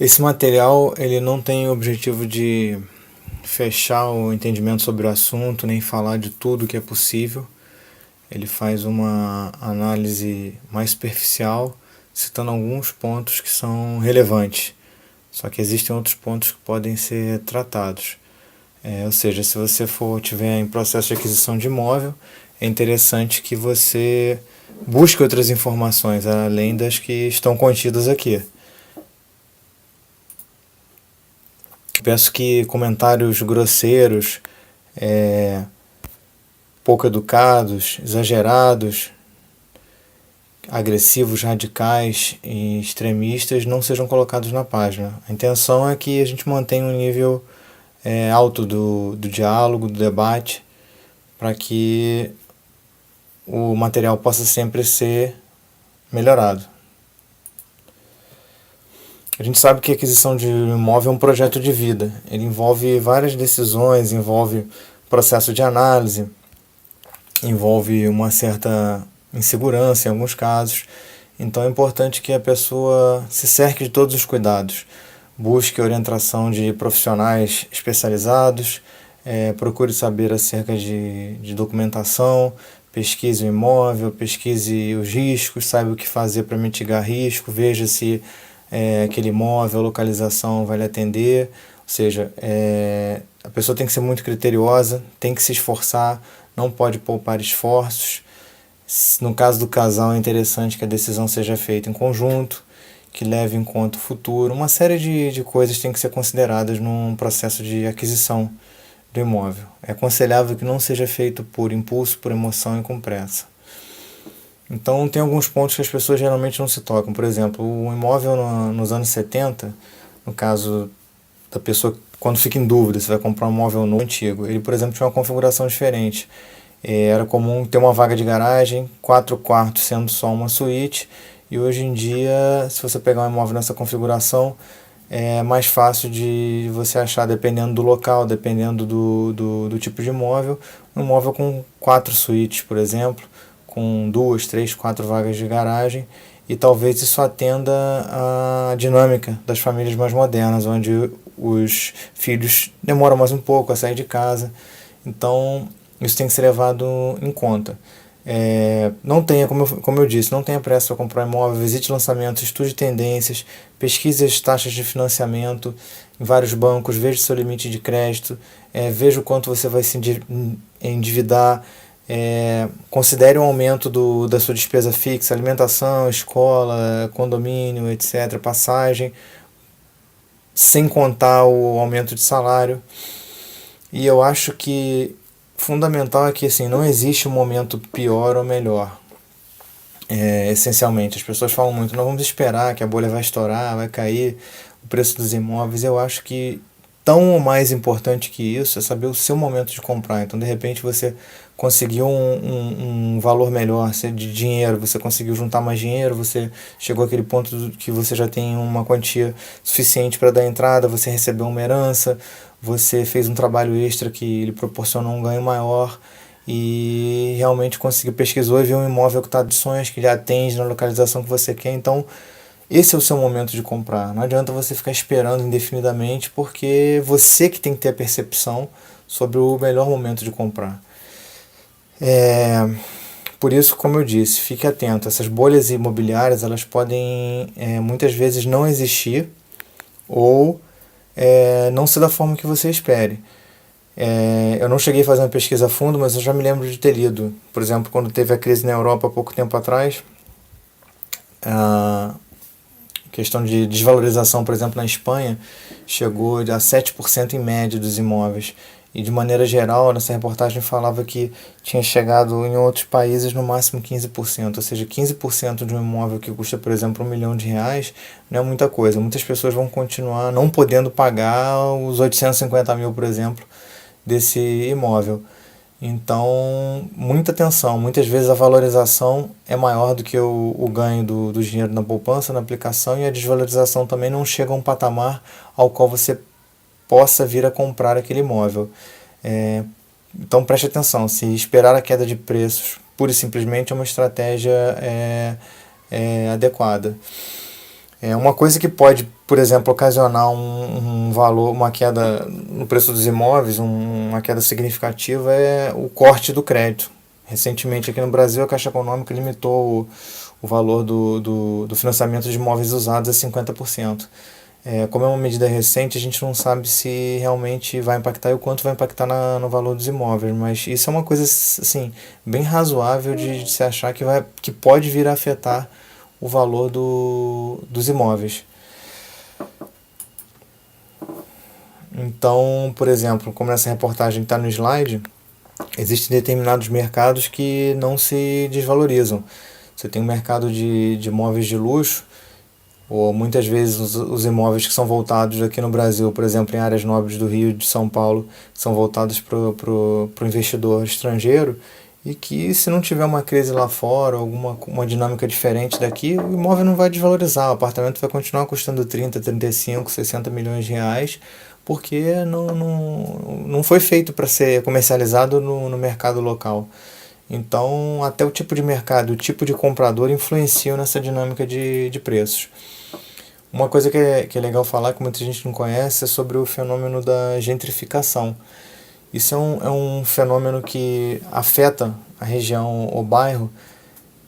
Esse material ele não tem o objetivo de fechar o entendimento sobre o assunto, nem falar de tudo que é possível. Ele faz uma análise mais superficial, citando alguns pontos que são relevantes. Só que existem outros pontos que podem ser tratados. Ou seja, se você tiver em processo de aquisição de imóvel, é interessante que você busque outras informações, além das que estão contidas aqui. Peço que comentários grosseiros, pouco educados, exagerados, agressivos, radicais e extremistas não sejam colocados na página. A intenção é que a gente mantenha um nível alto do diálogo, do debate, para que o material possa sempre ser melhorado. A gente sabe que a aquisição de um imóvel é um projeto de vida. Ele envolve várias decisões, envolve processo de análise, envolve uma certa insegurança em alguns casos. Então é importante que a pessoa se cerque de todos os cuidados. Busque orientação de profissionais especializados, procure saber acerca de documentação, pesquise o imóvel, pesquise os riscos, saiba o que fazer para mitigar risco, veja se aquele imóvel, a localização vai lhe atender. Ou seja, a pessoa tem que ser muito criteriosa, tem que se esforçar, não pode poupar esforços. No caso do casal, é interessante que a decisão seja feita em conjunto, que leve em conta o futuro. Uma série de coisas tem que ser consideradas num processo de aquisição do imóvel. É aconselhável que não seja feito por impulso, por emoção e com pressa. Então tem alguns pontos que as pessoas geralmente não se tocam. Por exemplo, o imóvel nos anos 70, no caso da pessoa, quando fica em dúvida se vai comprar um imóvel novo ou antigo, ele, por exemplo, tinha uma configuração diferente. Era comum ter uma vaga de garagem, 4 quartos sendo só uma suíte, e hoje em dia, se você pegar um imóvel nessa configuração, é mais fácil de você achar, dependendo do local, dependendo do tipo de imóvel, um imóvel com 4 suítes, por exemplo, com 2, 3, 4 vagas de garagem, e talvez isso atenda à dinâmica das famílias mais modernas, onde os filhos demoram mais um pouco a sair de casa. Então, isso tem que ser levado em conta. Não tenha, como eu disse, não tenha pressa para comprar imóvel, visite lançamentos, estude tendências, pesquise as taxas de financiamento em vários bancos, veja seu limite de crédito, veja o quanto você vai se endividar, considere um aumento da sua despesa fixa, alimentação, escola, condomínio, etc., passagem, sem contar o aumento de salário. E eu acho que fundamental é que assim, não existe um momento pior ou melhor. Essencialmente, as pessoas falam muito, não vamos esperar que a bolha vai estourar, vai cair o preço dos imóveis. Eu acho que tão ou mais importante que isso é saber o seu momento de comprar. Então, de repente, você conseguiu um valor melhor de dinheiro, você conseguiu juntar mais dinheiro, você chegou àquele ponto que você já tem uma quantia suficiente para dar entrada, você recebeu uma herança, você fez um trabalho extra que lhe proporcionou um ganho maior e realmente conseguiu, pesquisou e viu um imóvel que está de sonhos, que lhe atende na localização que você quer. Então, esse é o seu momento de comprar. Não adianta você ficar esperando indefinidamente, porque você que tem que ter a percepção sobre o melhor momento de comprar. Por isso, como eu disse, fique atento. Essas bolhas imobiliárias, elas podem muitas vezes não existir ou não ser da forma que você espere. Eu não cheguei a fazer uma pesquisa a fundo, mas eu já me lembro de ter lido. Por exemplo, quando teve a crise na Europa há pouco tempo atrás, a questão de desvalorização, por exemplo, na Espanha, chegou a 7% em média dos imóveis. E de maneira geral, nessa reportagem falava que tinha chegado em outros países no máximo 15%. Ou seja, 15% de um imóvel que custa, por exemplo, R$ 1 milhão não é muita coisa. Muitas pessoas vão continuar não podendo pagar os 850 mil, por exemplo, desse imóvel. Então, muita atenção. Muitas vezes a valorização é maior do que o ganho do dinheiro na poupança, na aplicação, e a desvalorização também não chega a um patamar ao qual você possa vir a comprar aquele imóvel. Então preste atenção, se esperar a queda de preços pura e simplesmente é uma estratégia adequada. Uma coisa que pode, por exemplo, ocasionar um valor, uma queda no preço dos imóveis, uma queda significativa, é o corte do crédito. Recentemente aqui no Brasil a Caixa Econômica limitou o valor do financiamento de imóveis usados a 50%. Como é uma medida recente, a gente não sabe se realmente vai impactar e o quanto vai impactar no valor dos imóveis, mas isso é uma coisa assim, bem razoável de se achar que pode vir a afetar o valor dos imóveis. Então, por exemplo, como nessa reportagem está no slide, existem determinados mercados que não se desvalorizam. Você tem um mercado de imóveis de luxo, ou muitas vezes os imóveis que são voltados aqui no Brasil, por exemplo, em áreas nobres do Rio e de São Paulo, são voltados para o investidor estrangeiro, e que se não tiver uma crise lá fora, uma dinâmica diferente daqui, o imóvel não vai desvalorizar, o apartamento vai continuar custando 30, 35, 60 milhões de reais, porque não foi feito para ser comercializado no mercado local. Então, até o tipo de mercado, o tipo de comprador influenciam nessa dinâmica de preços. Uma coisa que é legal falar, que muita gente não conhece, é sobre o fenômeno da gentrificação. Isso é um fenômeno que afeta a região ou bairro,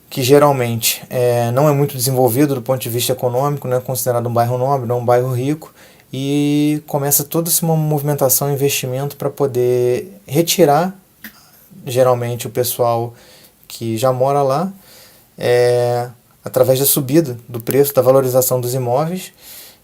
que geralmente não é muito desenvolvido do ponto de vista econômico, não é considerado um bairro nobre, não é um bairro rico, e começa toda uma movimentação e investimento para poder retirar, geralmente, o pessoal que já mora lá, através da subida do preço, da valorização dos imóveis,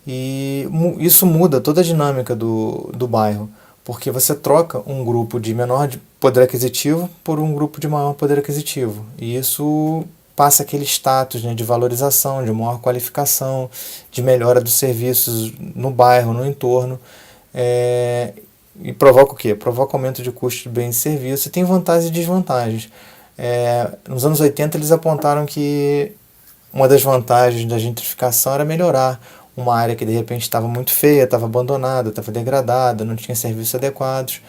e isso muda toda a dinâmica do bairro, porque você troca um grupo de menor poder aquisitivo por um grupo de maior poder aquisitivo, e isso passa aquele status, né, de valorização, de maior qualificação, de melhora dos serviços no bairro, no entorno, e provoca o quê? Provoca aumento de custo de bens e serviços, e tem vantagens e desvantagens. Nos anos 80 eles apontaram que uma das vantagens da gentrificação era melhorar uma área que de repente estava muito feia, estava abandonada, estava degradada, não tinha serviços adequados.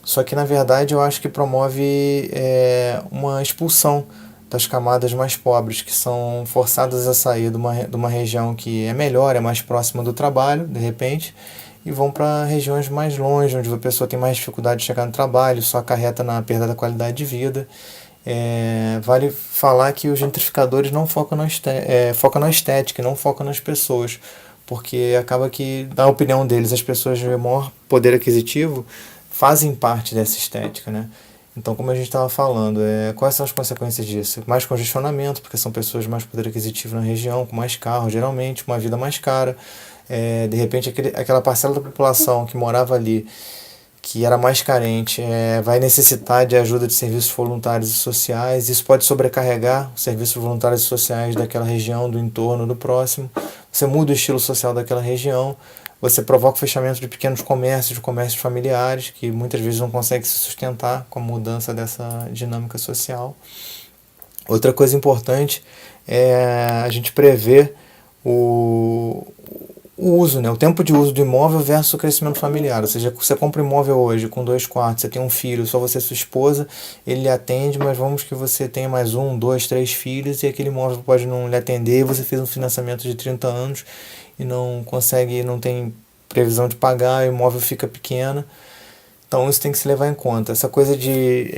Só que na verdade eu acho que promove uma expulsão das camadas mais pobres, que são forçadas a sair de uma região que é melhor, é mais próxima do trabalho, de repente, e vão para regiões mais longe, onde a pessoa tem mais dificuldade de chegar no trabalho, só acarreta na perda da qualidade de vida. Vale falar que os gentrificadores não focam focam na estética, não focam nas pessoas, porque acaba que, na opinião deles, as pessoas de maior poder aquisitivo fazem parte dessa estética, né? Então, como a gente estava falando, quais são as consequências disso? Mais congestionamento, porque são pessoas de mais poder aquisitivo na região, com mais carro, geralmente, uma vida mais cara. De repente, aquela parcela da população que morava ali, que era mais carente, vai necessitar de ajuda de serviços voluntários e sociais. Isso pode sobrecarregar os serviços voluntários e sociais daquela região, do entorno, do próximo. Você muda o estilo social daquela região, você provoca o fechamento de pequenos comércios, de comércios familiares, que muitas vezes não conseguem se sustentar com a mudança dessa dinâmica social. Outra coisa importante é a gente prever o uso, né? O tempo de uso do imóvel versus o crescimento familiar. Ou seja, você compra um imóvel hoje com 2 quartos, você tem um filho, só você e sua esposa, ele lhe atende, mas vamos que você tenha mais 1, 2, 3 filhos e aquele imóvel pode não lhe atender, e você fez um financiamento de 30 anos e não tem previsão de pagar, o imóvel fica pequeno. Então isso tem que se levar em conta. Essa coisa de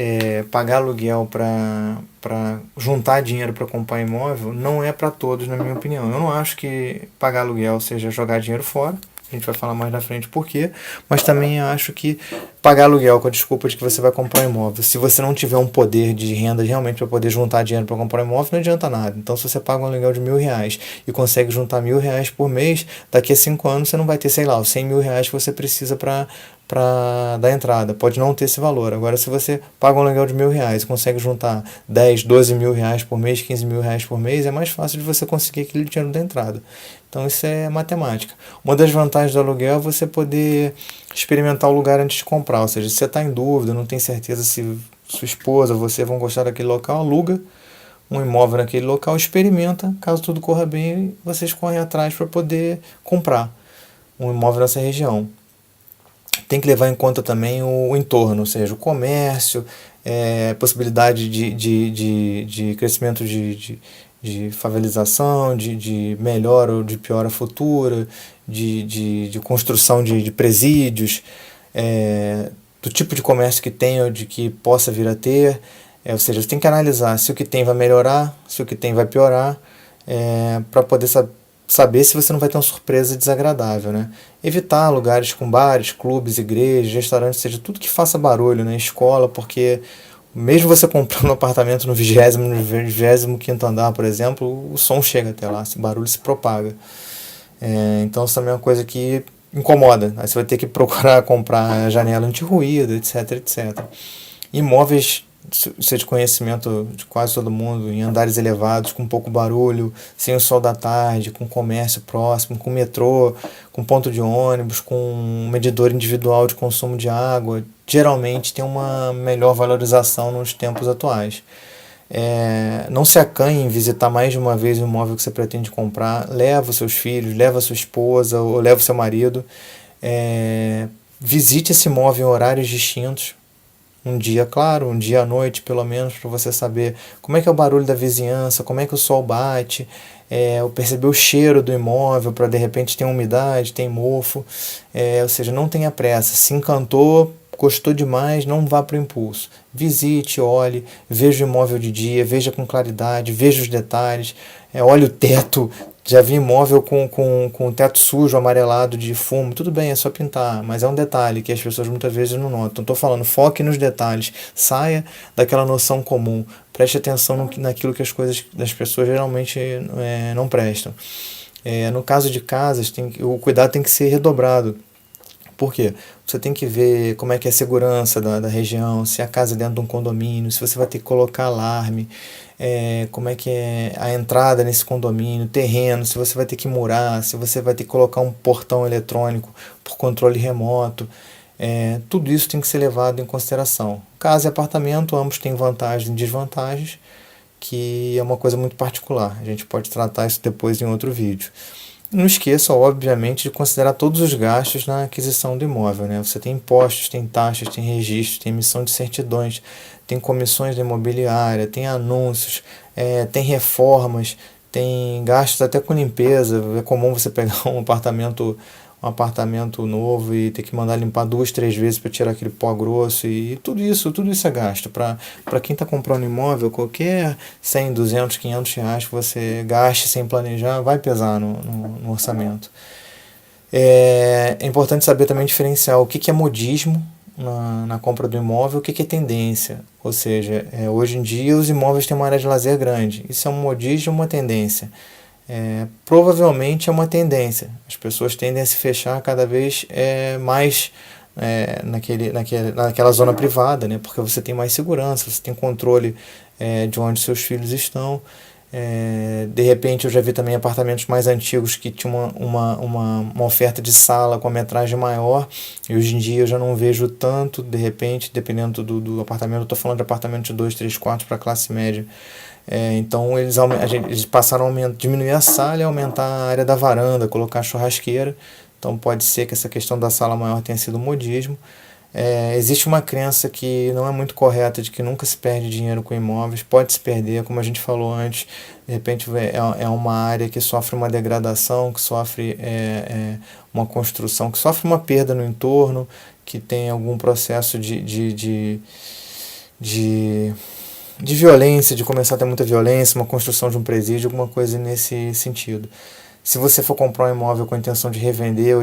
pagar aluguel para juntar dinheiro para comprar imóvel não é para todos, na minha opinião. Eu não acho que pagar aluguel seja jogar dinheiro fora. A gente vai falar mais na frente por quê. Mas também acho que pagar aluguel com a desculpa de que você vai comprar um imóvel, se você não tiver um poder de renda realmente para poder juntar dinheiro para comprar um imóvel, não adianta nada. Então, se você paga um aluguel de R$1.000 e consegue juntar R$1.000 por mês, daqui a 5 anos você não vai ter, sei lá, os R$100.000 que você precisa para dar entrada. Pode não ter esse valor. Agora, se você paga um aluguel de R$1.000 e consegue juntar 10, 12 mil reais por mês, 15 mil reais por mês, é mais fácil de você conseguir aquele dinheiro da entrada. Então isso é matemática. Uma das vantagens do aluguel é você poder experimentar o lugar antes de comprar. Ou seja, se você está em dúvida, não tem certeza se sua esposa ou você vão gostar daquele local, aluga um imóvel naquele local, experimenta, caso tudo corra bem, vocês correm atrás para poder comprar um imóvel nessa região. Tem que levar em conta também o entorno, ou seja, o comércio, possibilidade de crescimento de favelização, de melhora ou de piora futura, de construção de presídios, do tipo de comércio que tem ou de que possa vir a ter. Ou seja, você tem que analisar se o que tem vai melhorar, se o que tem vai piorar, para poder saber se você não vai ter uma surpresa desagradável, né? Evitar lugares com bares, clubes, igrejas, restaurantes, seja tudo que faça barulho, né? Escola, porque mesmo você comprando um apartamento no 20º, no 25º andar, por exemplo, o som chega até lá, esse barulho se propaga. Então isso também é uma coisa que incomoda. Aí você vai ter que procurar comprar janela anti-ruído, etc, etc. Imóveis, isso é de conhecimento de quase todo mundo, em andares elevados, com pouco barulho, sem o sol da tarde, com comércio próximo, com metrô, com ponto de ônibus, com um medidor individual de consumo de água, geralmente tem uma melhor valorização nos tempos atuais. Não se acanhe em visitar mais de uma vez o imóvel que você pretende comprar. Leva os seus filhos, leva a sua esposa ou leva o seu marido. Visite esse imóvel em horários distintos. Um dia claro, um dia à noite, pelo menos, para você saber como é que é o barulho da vizinhança, como é que o sol bate, perceber o cheiro do imóvel, para de repente tem umidade, tem mofo. Ou seja, não tenha pressa. Se encantou, gostou demais, não vá para o impulso. Visite, olhe, veja o imóvel de dia, veja com claridade, veja os detalhes, olhe o teto. Já vi imóvel com o teto sujo, amarelado de fumo. Tudo bem, é só pintar, mas é um detalhe que as pessoas muitas vezes não notam. Estou falando, foque nos detalhes, saia daquela noção comum, preste atenção naquilo que as coisas das pessoas geralmente não prestam. No caso de casas, o cuidado tem que ser redobrado. Por quê? Você tem que ver como é que é a segurança da região, se a casa é dentro de um condomínio, se você vai ter que colocar alarme, como é que é a entrada nesse condomínio, terreno, se você vai ter que murar, se você vai ter que colocar um portão eletrônico por controle remoto. Tudo isso tem que ser levado em consideração. Casa e apartamento, ambos têm vantagens e desvantagens, que é uma coisa muito particular. A gente pode tratar isso depois em outro vídeo. Não esqueça, obviamente, de considerar todos os gastos na aquisição do imóvel, né? Você tem impostos, tem taxas, tem registros, tem emissão de certidões, tem comissões da imobiliária, tem anúncios, tem reformas, tem gastos até com limpeza. É comum você pegar um apartamento novo e ter que mandar limpar 2, 3 vezes para tirar aquele pó grosso, e tudo isso é gasto. Para quem está comprando imóvel, qualquer 100, 200, 500 reais que você gaste sem planejar vai pesar no orçamento. É importante saber também diferenciar o que é modismo na compra do imóvel, o que é tendência. Ou seja, hoje em dia os imóveis têm uma área de lazer grande. Isso é um modismo ou uma tendência? Provavelmente é uma tendência. As pessoas tendem a se fechar cada vez mais naquela zona privada, né? Porque você tem mais segurança, você tem controle de onde seus filhos estão. De repente eu já vi também apartamentos mais antigos que tinham uma oferta de sala com a metragem maior, e hoje em dia eu já não vejo tanto. De repente, dependendo do apartamento, eu estou falando de apartamento de 2, 3 quartos para classe média. Então eles passaram a diminuir a sala e aumentar a área da varanda, colocar a churrasqueira. Então pode ser que essa questão da sala maior tenha sido modismo. Existe uma crença que não é muito correta, de que nunca se perde dinheiro com imóveis. Pode se perder, como a gente falou antes. De repente é uma área que sofre uma degradação, que sofre uma construção, que sofre uma perda no entorno, que tem algum processo de violência, de começar a ter muita violência, uma construção de um presídio, alguma coisa nesse sentido. Se você for comprar um imóvel com a intenção de revender,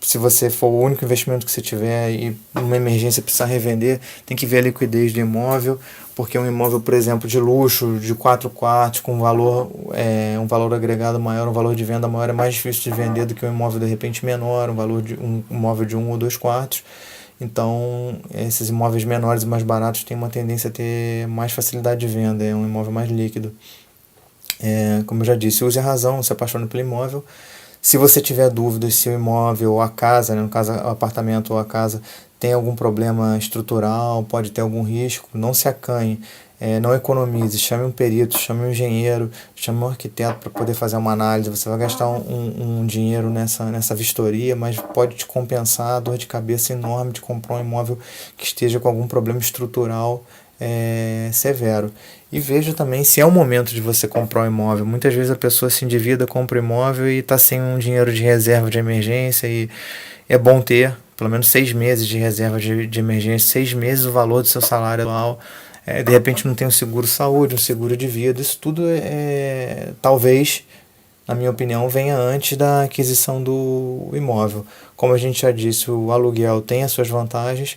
se você for o único investimento que você tiver e numa emergência precisar revender, tem que ver a liquidez do imóvel, porque um imóvel, por exemplo, de luxo, de 4 quartos, com um valor agregado maior, um valor de venda maior, é mais difícil de vender do que um imóvel de repente menor, um imóvel de 1 ou 2 quartos. Então, esses imóveis menores e mais baratos têm uma tendência a ter mais facilidade de venda, é um imóvel mais líquido. Como eu já disse, use a razão, se apaixone pelo imóvel. Se você tiver dúvidas se o imóvel ou a casa, né, no caso o apartamento ou a casa, tem algum problema estrutural, pode ter algum risco, não se acanhe. Não economize, chame um perito, chame um engenheiro, chame um arquiteto para poder fazer uma análise. Você vai gastar um dinheiro nessa vistoria, mas pode te compensar a dor de cabeça enorme de comprar um imóvel que esteja com algum problema estrutural severo. E veja também se é o momento de você comprar um imóvel. Muitas vezes a pessoa se endivida, compra um imóvel e está sem um dinheiro de reserva de emergência, e é bom ter pelo menos 6 meses de reserva de emergência, 6 meses o valor do seu salário atual. De repente não tem um seguro saúde, um seguro de vida. Isso tudo talvez, na minha opinião, venha antes da aquisição do imóvel. Como a gente já disse, o aluguel tem as suas vantagens,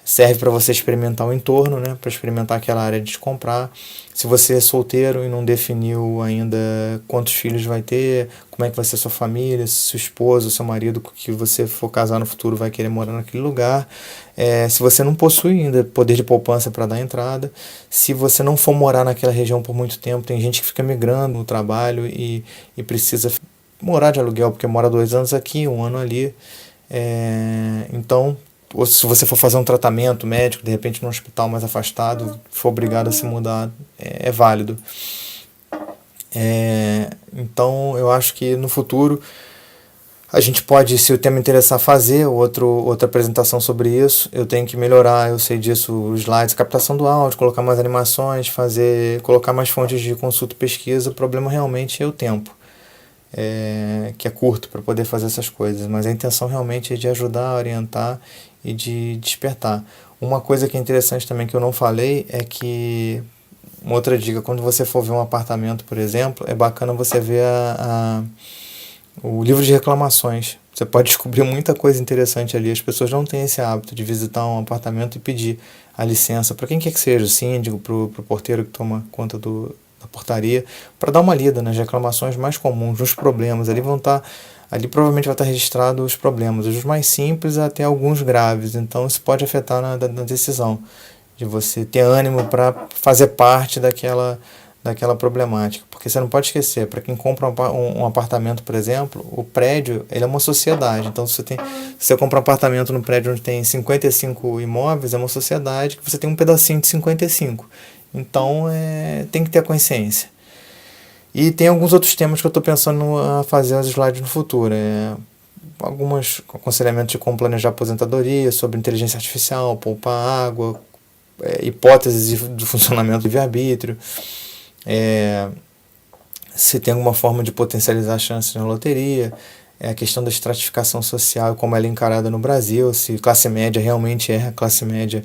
serve para você experimentar o entorno, né? Para experimentar aquela área de comprar. Se você é solteiro e não definiu ainda quantos filhos vai ter, como é que vai ser sua família, se seu esposo, seu marido que você for casar no futuro vai querer morar naquele lugar. Se você não possui ainda poder de poupança para dar entrada, se você não for morar naquela região por muito tempo, tem gente que fica migrando no trabalho e precisa morar de aluguel porque mora 2 anos aqui, 1 ano ali. Então, ou se você for fazer um tratamento médico, de repente num hospital mais afastado, for obrigado a se mudar, é válido. Então eu acho que no futuro a gente pode, se o tema interessar, fazer outra apresentação sobre isso. Eu tenho que melhorar, eu sei disso, os slides, captação do áudio, colocar mais animações, colocar mais fontes de consulta e pesquisa. O problema realmente é o tempo, que é curto para poder fazer essas coisas, mas a intenção realmente é de ajudar, orientar e de despertar. Uma coisa que é interessante também que eu não falei é que, uma outra dica, quando você for ver um apartamento, por exemplo, é bacana você ver o livro de reclamações. Você pode descobrir muita coisa interessante ali. As pessoas não têm esse hábito de visitar um apartamento e pedir a licença para quem quer que seja, o síndico, para o porteiro que toma conta da portaria, para dar uma lida nas reclamações mais comuns, nos problemas. Ali provavelmente vai estar registrado os problemas, os mais simples até alguns graves. Então isso pode afetar na decisão de você ter ânimo para fazer parte daquela problemática. Porque você não pode esquecer, para quem compra um apartamento, por exemplo, o prédio ele é uma sociedade. Então se você compra um apartamento no prédio onde tem 55 imóveis, é uma sociedade que você tem um pedacinho de 55. Então tem que ter a consciência. E tem alguns outros temas que eu estou pensando a fazer os slides no futuro. Alguns aconselhamentos de como planejar aposentadoria, sobre inteligência artificial, poupar água, hipóteses do funcionamento do livre-arbítrio, se tem alguma forma de potencializar as chances na loteria, a questão da estratificação social, como ela é encarada no Brasil, se classe média realmente é a classe média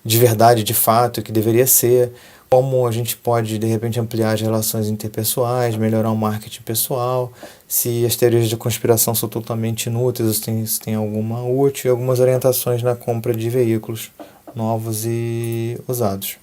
de verdade, de fato, que deveria ser, como a gente pode, de repente, ampliar as relações interpessoais, melhorar o marketing pessoal, se as teorias de conspiração são totalmente inúteis, se tem alguma útil, e algumas orientações na compra de veículos novos e usados.